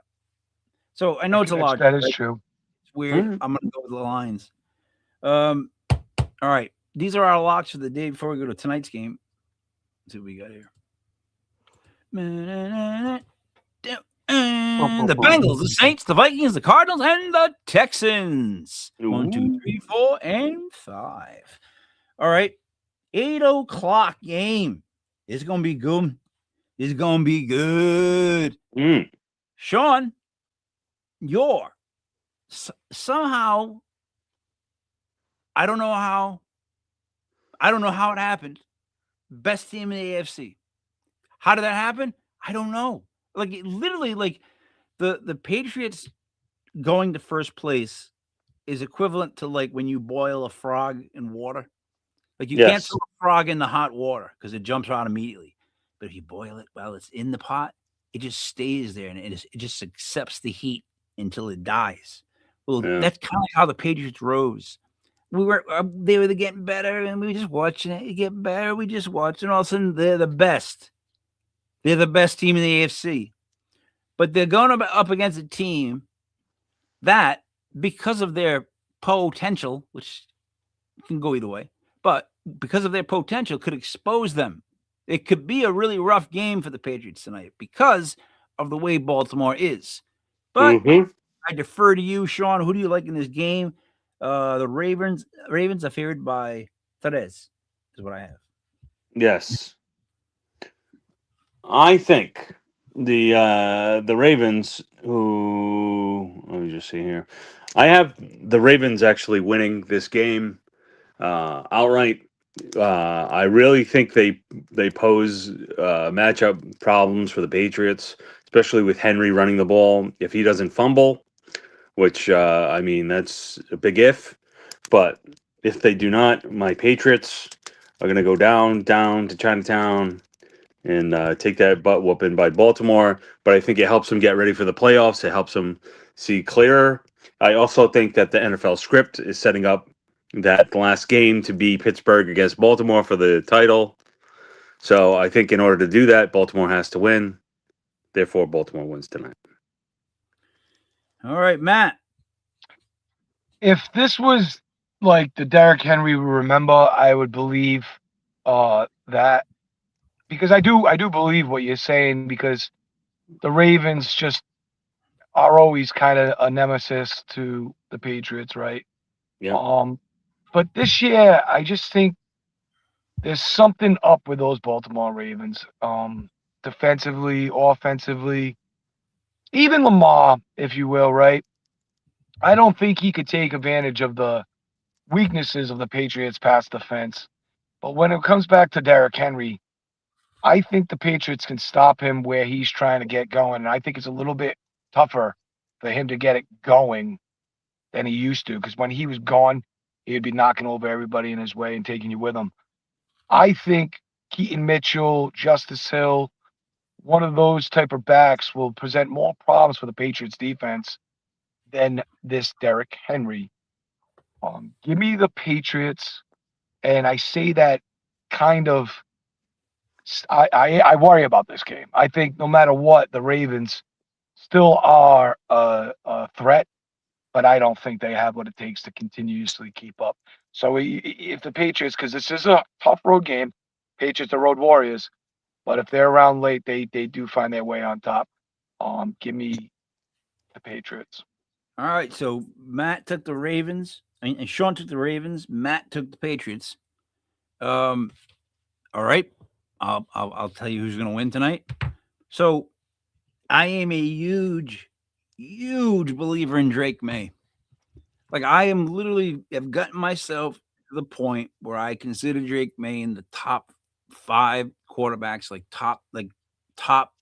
Speaker 3: So I know it's a lot.
Speaker 5: That is true.
Speaker 3: It's weird. I'm going to go with the Lions. All right. These are our locks for the day before we go to tonight's game. Let's see what we got here. And the Bengals, the Saints, the Vikings, the Cardinals, and the Texans. 1, 2, 3, 4, and 5. All right. 8 o'clock game. It's going to be good. It's going to be good. Sean, you're somehow, I don't know how it happened. Best team in the AFC. How did that happen? I don't know. Like literally, like the Patriots going to first place is equivalent to like when you boil a frog in water. Like you can't throw a frog in the hot water because it jumps out immediately. But if you boil it while it's in the pot, it just stays there and it just accepts the heat until it dies. Well, that's kind of like how the Patriots rose. They were getting better, and we were just watching it get better. We just watched, and all of a sudden they're the best. They're the best team in the AFC, but they're going up against a team that, because of their potential, which can go either way, but because of their potential, could expose them. It could be a really rough game for the Patriots tonight because of the way Baltimore is. But I defer to you, Sean. Who do you like in this game? The Ravens are favored by 3 is what I have.
Speaker 4: Yes. I think the Ravens, who, let me just see here. I have the Ravens actually winning this game outright. I really think they pose matchup problems for the Patriots, especially with Henry running the ball. If he doesn't fumble, which, I mean, that's a big if. But if they do not, my Patriots are going to go down to Chinatown and take that butt whooping by Baltimore. But I think it helps them get ready for the playoffs. It helps them see clearer. I also think that the NFL script is setting up that last game to be Pittsburgh against Baltimore for the title. So I think in order to do that, Baltimore has to win. Therefore, Baltimore wins tonight.
Speaker 3: All right, Matt.
Speaker 5: If this was like the Derrick Henry we remember, I would believe that because I do believe what you're saying because the Ravens just are always kind of a nemesis to the Patriots, right?
Speaker 4: Yeah.
Speaker 5: But this year I just think there's something up with those Baltimore Ravens. Defensively, offensively, even Lamar, if you will, right? I don't think he could take advantage of the weaknesses of the Patriots' pass defense. But when it comes back to Derrick Henry, I think the Patriots can stop him where he's trying to get going. And I think it's a little bit tougher for him to get it going than he used to. Because when he was gone, he'd be knocking over everybody in his way and taking you with him. I think Keaton Mitchell, Justice Hill, one of those type of backs will present more problems for the Patriots defense than this Derrick Henry. Give me the Patriots, and I say that kind of. I worry about this game. I think no matter what, the Ravens still are a threat, but I don't think they have what it takes to continuously keep up. So if the Patriots, because this is a tough road game, Patriots are road warriors, but if they're around late, they do find their way on top. Give me the Patriots.
Speaker 3: All right, so Matt took the Ravens, and Sean took the Ravens. Matt took the Patriots. All right, I'll tell you who's going to win tonight. So, I am a huge believer in Drake May. Like I am literally have gotten myself to the point where I consider Drake May in the top 5 quarterbacks, like top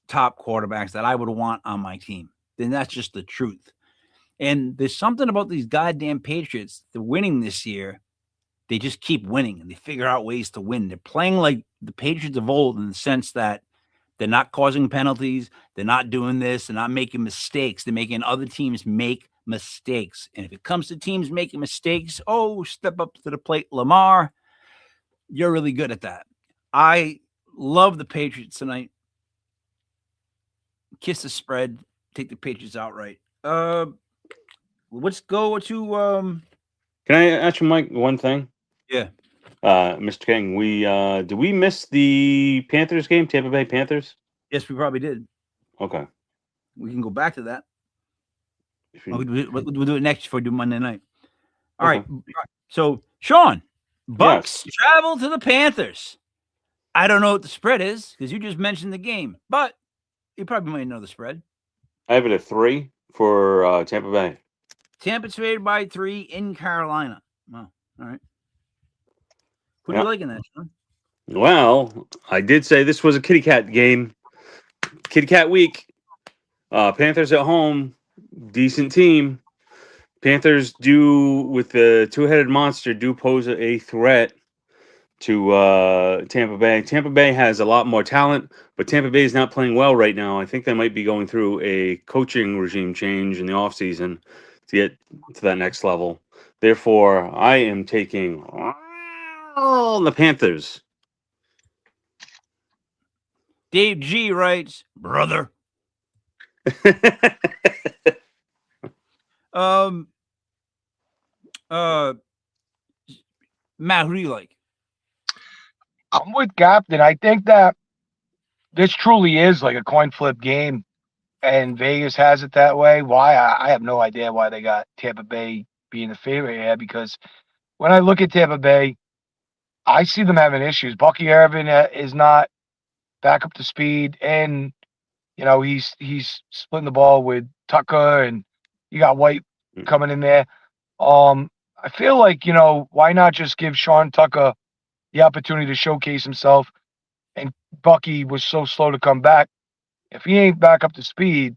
Speaker 3: quarterbacks that I would want on my team. Then that's just the truth. And there's something about these goddamn Patriots. They're winning this year. They just keep winning and they figure out ways to win. They're playing like the Patriots of old in the sense that they're not causing penalties. They're not doing this. They're not making mistakes. They're making other teams make mistakes. And if it comes to teams making mistakes, step up to the plate, Lamar. You're really good at that. I love the Patriots tonight. Kiss the spread. Take the Patriots outright. Let's go to
Speaker 4: Can I ask you, Mike, one thing?
Speaker 3: Yeah.
Speaker 4: Mr. King, did we miss the Panthers game, Tampa Bay Panthers?
Speaker 3: Yes, we probably did.
Speaker 4: Okay.
Speaker 3: We can go back to that.
Speaker 4: If you-
Speaker 3: We'll do it next before we do Monday night. All
Speaker 4: Okay.
Speaker 3: right. So, Sean, Bucks travel to the Panthers. I don't know what the spread is because you just mentioned the game, but you probably might know the spread.
Speaker 4: I have it at 3 for Tampa Bay.
Speaker 3: Tampa's favored by 3 in Carolina. Wow. All right. Who do
Speaker 4: Yeah.
Speaker 3: you like in that, Sean?
Speaker 4: Well, I did say this was a kitty cat game. Kitty cat week. Panthers at home. Decent team. Panthers do, with the two-headed monster, do pose a threat to Tampa Bay. Tampa Bay has a lot more talent, but Tampa Bay is not playing well right now. I think they might be going through a coaching regime change in the offseason to get to that next level. Therefore, I am taking the Panthers.
Speaker 3: Dave G writes, brother. Matt, who do you like?
Speaker 5: I'm with Captain. I think that this truly is like a coin flip game, and Vegas has it that way. Why? I have no idea why they got Tampa Bay being the favorite here, because when I look at Tampa Bay, I see them having issues. Bucky Irvin is not back up to speed, and he's splitting the ball with Tucker, and you got White coming in there. I feel like why not just give Sean Tucker the opportunity to showcase himself? And Bucky was so slow to come back. If he ain't back up to speed,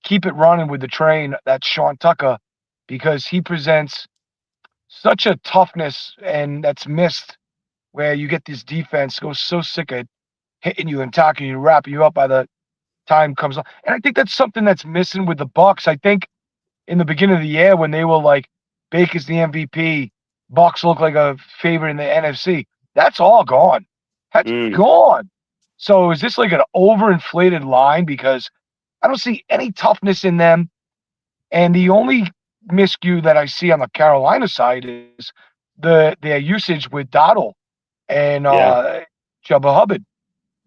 Speaker 5: keep it running with the train. That's Sean Tucker, because he presents such a toughness, and that's missed, where you get this defense goes so sick at hitting you and attacking you, wrapping you up by the time comes on. And I think that's something that's missing with the Bucks. I think in the beginning of the year when they were like, Baker's the MVP, Bucks look like a favorite in the NFC. That's all gone. That's gone. So is this like an overinflated line? Because I don't see any toughness in them. And the only miscue that I see on the Carolina side is their usage with Dottle and
Speaker 4: Yeah.
Speaker 5: Jabba Hubbard.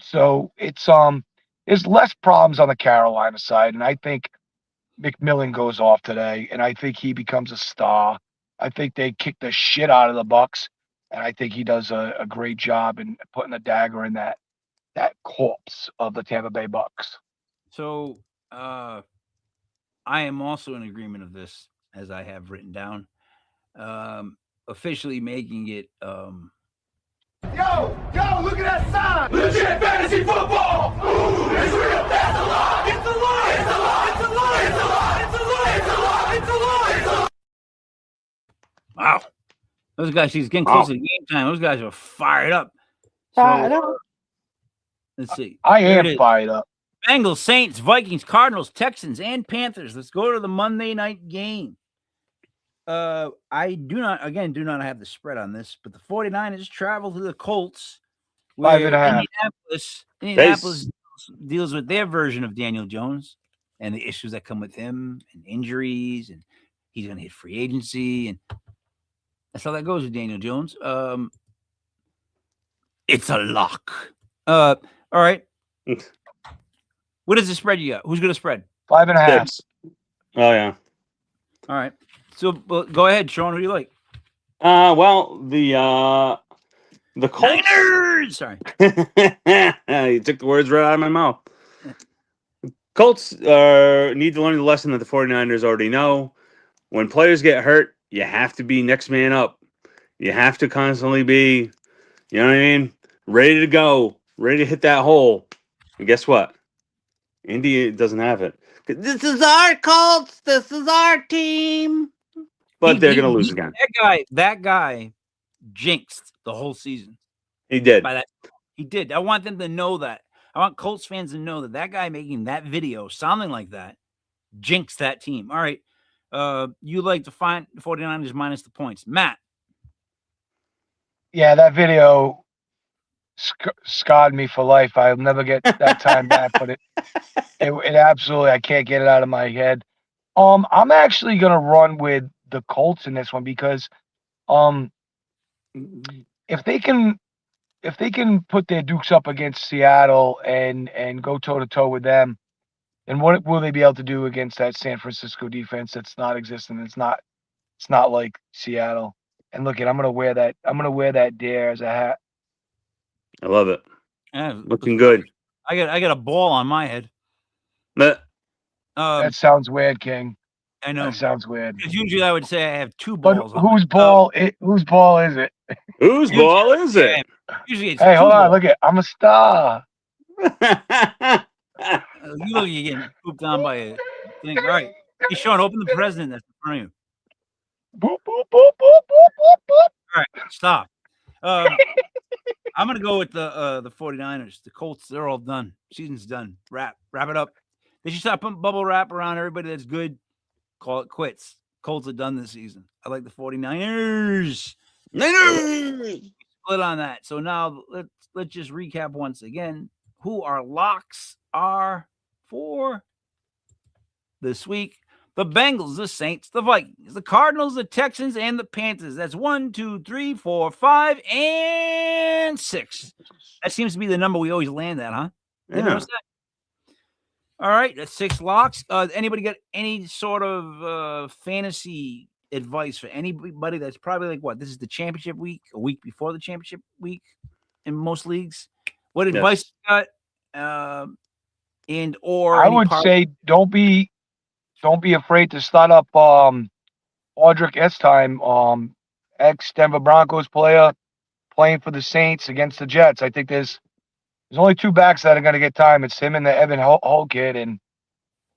Speaker 5: So it's there's less problems on the Carolina side, and I think McMillan goes off today, and I think he becomes a star. I think they kick the shit out of the Bucks, and I think he does a great job in putting a dagger in that corpse of the Tampa Bay Bucks.
Speaker 3: So I am also in agreement of this, as I have written down. Officially making it
Speaker 1: Yo, look at that sign! Legit fantasy football! Ooh, it's real, that's a lie! It's a lie! It's a lie! It's a lie! It's a lie! It's a lie! It's a lie! It's a lie! It's a lie!
Speaker 3: wow. Those guys, she's getting close to game time. Those guys are fired up.
Speaker 7: Fired
Speaker 3: So let's see.
Speaker 5: I
Speaker 3: Here it
Speaker 5: am
Speaker 3: is.
Speaker 5: fired up.
Speaker 3: Bengals, Saints, Vikings, Cardinals, Texans, and Panthers. Let's go to the Monday night game. I do not have the spread on this, but the 49ers travel to the Colts, where
Speaker 5: 5.5.
Speaker 3: Indianapolis deals with their version of Daniel Jones and the issues that come with him and injuries, and he's going to hit free agency, and that's how that goes with Daniel Jones. It's a lock. All right. What is the spread you got? Who's going to spread?
Speaker 5: 5.5.
Speaker 4: 6. Oh yeah.
Speaker 3: All right. So go ahead, Sean. Who do you like?
Speaker 4: Well, the Colts.
Speaker 3: Niners! Sorry.
Speaker 4: You took the words right out of my mouth. Colts need to learn the lesson that the 49ers already know. When players get hurt, you have to be next man up. You have to constantly be, you know what I mean, ready to go, ready to hit that hole. And guess what? Indy doesn't have it. This is our Colts. This is our team. But they're going to lose again.
Speaker 3: That guy jinxed the whole season.
Speaker 4: He did.
Speaker 3: By that, he did. I want them to know that. I want Colts fans to know that guy making that video sounding like that jinxed that team. All right. You like to find the 49ers minus the points. Matt.
Speaker 5: Yeah, that video scarred me for life. I'll never get that time back, but it absolutely, I can't get it out of my head. I'm actually gonna run with the Colts in this one because if they can put their dukes up against Seattle and go toe to toe with them, then what will they be able to do against that San Francisco defense that's not existent? It's not like Seattle. And look, I'm gonna wear that dare as a hat.
Speaker 4: I love it.
Speaker 3: Yeah,
Speaker 4: Looking good.
Speaker 3: I got a ball on my head.
Speaker 4: But
Speaker 5: That sounds weird, King.
Speaker 3: I know.
Speaker 5: That sounds weird.
Speaker 3: Because usually I would say I have two
Speaker 5: But
Speaker 3: balls.
Speaker 5: whose ball? Whose ball is it?
Speaker 4: whose ball is it?
Speaker 3: Usually it's
Speaker 5: Hey, hold
Speaker 3: two
Speaker 5: on.
Speaker 3: balls.
Speaker 5: Look I'm a star.
Speaker 3: You look, you're getting pooped on by a thing. All right. Hey, Sean, open the president that's in front of you.
Speaker 5: Boop, boop, boop, boop, boop, boop, boop.
Speaker 3: All right, stop. I'm gonna go with the 49ers. The Colts, they're all done. Season's done. Wrap it up. They should stop putting bubble wrap around everybody that's good. Call it quits. Colts are done this season. I like the 49ers. Split on that. So now let's just recap once again who our locks are for this week. The Bengals, the Saints, the Vikings, the Cardinals, the Texans, and the Panthers. That's 1, 2, 3, 4, 5, and 6. That seems to be the number we always land at, huh?
Speaker 4: Yeah.
Speaker 3: Notice that? All right, that's 6 locks. Anybody got any sort of fantasy advice for anybody that's probably like, what? This is the championship week, a week before the championship week in most leagues. What advice you got? And or
Speaker 5: I would say don't be afraid to start up Audric Estime, ex Denver Broncos player playing for the Saints against the Jets. I think there's only 2 backs that are going to get time. It's him and the Evan Hull kid. And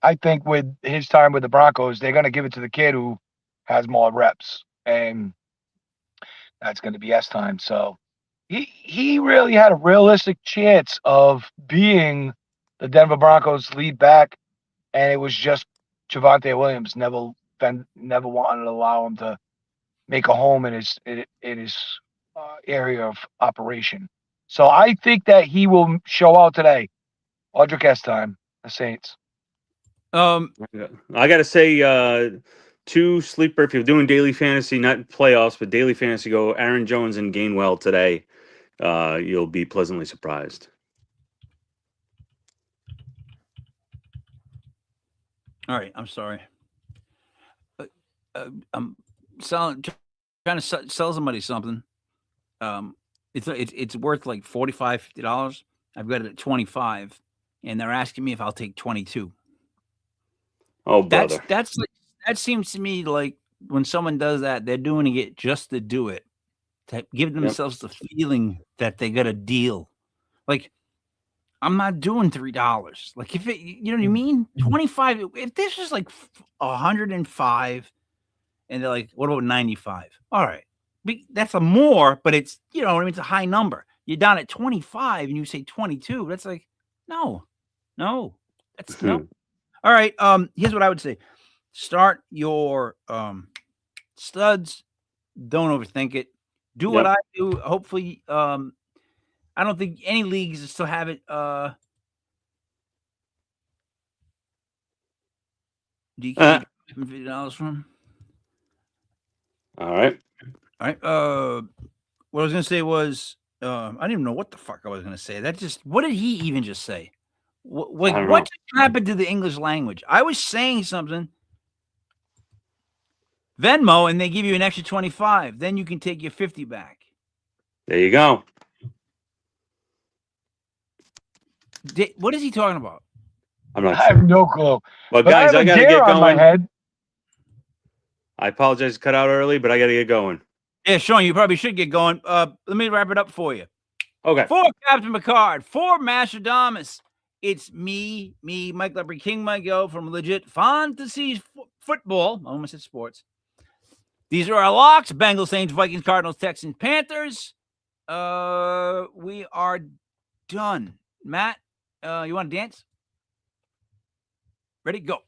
Speaker 5: I think with his time with the Broncos, they're going to give it to the kid who has more reps. And that's going to be Estime. So he really had a realistic chance of being the Denver Broncos lead back. And it was just Javonte Williams never wanted to allow him to make a home in his area of operation. So I think that he will show out today. Audric Estime, the Saints.
Speaker 4: I got to say, 2 sleeper. If you're doing daily fantasy, not playoffs, but daily fantasy, go Aaron Jones and Gainwell today. You'll be pleasantly surprised.
Speaker 3: All right, I'm sorry. I'm trying to sell somebody something. It's worth like $45-$50. I've got it at 25, and they're asking me if I'll take 22.
Speaker 4: Oh, brother.
Speaker 3: That seems to me like when someone does that, they're doing it just to do it, to give themselves the feeling that they got a deal. Like, I'm not doing $3. Like, if it, you know what I mean? 25. If this is like 105, and they're like, what about 95? All right. That's a more, but it's, you know what I mean? It's a high number. You're down at 25 and you say 22. That's like, no. That's no. All right. Here's what I would say. Start your studs. Don't overthink it. Do what I do. Hopefully, I don't think any leagues still have it. Do you get $50 from?
Speaker 4: All right.
Speaker 3: What I was gonna say was, I didn't even know what the fuck I was gonna say. What did he even just say? What happened to the English language? I was saying something. Venmo, and they give you an extra 25. Then you can take your 50 back.
Speaker 4: There you go.
Speaker 3: What is he talking about?
Speaker 4: I'm not
Speaker 5: I
Speaker 4: sure.
Speaker 5: have no clue.
Speaker 4: But guys, I got to get
Speaker 5: on my
Speaker 4: going.
Speaker 5: head.
Speaker 4: I apologize to cut out early, but I got to get going.
Speaker 3: Yeah, Sean, you probably should get going. Let me wrap it up for you.
Speaker 4: Okay.
Speaker 3: For Captain Picard, for Mastradamus, it's me, Mike Leopard, King Mike Yo from Legit Fantasy Football. I almost said sports. These are our locks: Bengals, Saints, Vikings, Cardinals, Texans, Panthers. We are done. Matt, you want to dance? Ready? Go.